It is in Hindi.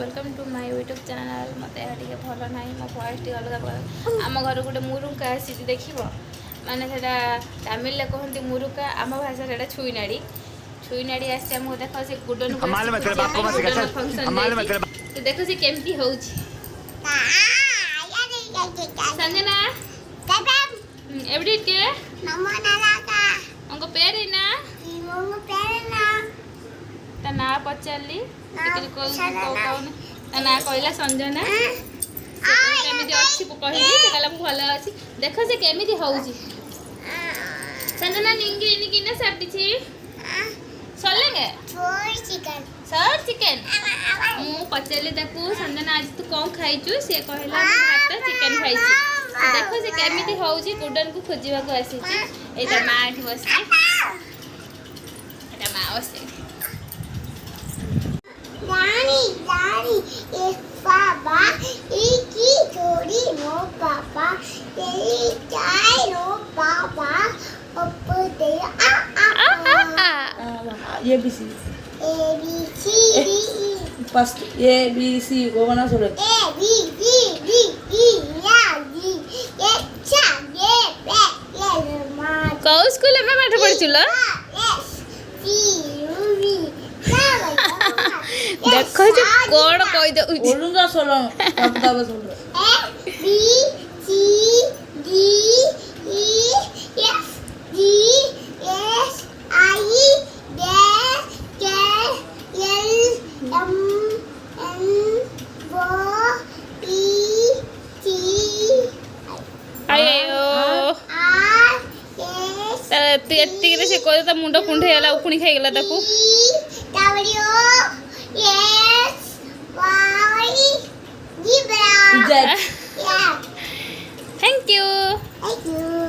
Welcome to my YouTube channel. मत टे भल ना मो वॉइस टी अलग प्रकार। आम घर गोटे मुरुका आसी देख माने तमिल कहते मुरुका, आम भाषा से छुईनाड़ी छुईनाड़ी आसी आमको देख से गुडन फंक्शन तो देख सी केमती हो संजना एवडी के अंग पेरे ना ता ना पचारली ता ना कहला संजना केमिति अछि कहली से कहला भल अछि देख से केमिति होउची संजना निंगी निंगी ना सब दिछि चलेंगे सर चिकन मु पचारली ताकू संजना आज तू कौन खाइछु से कहला भात चिकन खाइछि देखो से केमिति होउची गुडन को खोजिबा को आसीछि एटा मा एठी बसछि एटा मा बसछि Daddy, Daddy, it's Papa. Iki Tori, no Papa. They die, no Papa. Up there, A B C. A B C D E. First A B C को बना सोले. A B C D E F G H I J K L M N. कौ स्कूल में बैठ पड़छुलो S T U V. देखो जे कोन कहि दउ बोलूंगा सोलो तब तब solo. A B C D E F G H I J K L M N O P Q आयो R S तू एत्ती रे से कोइ त मुंडो कुंढे होला उकुनी खाइ गेला ताकू W X Y Z. Z. Yeah. Thank you Thank you.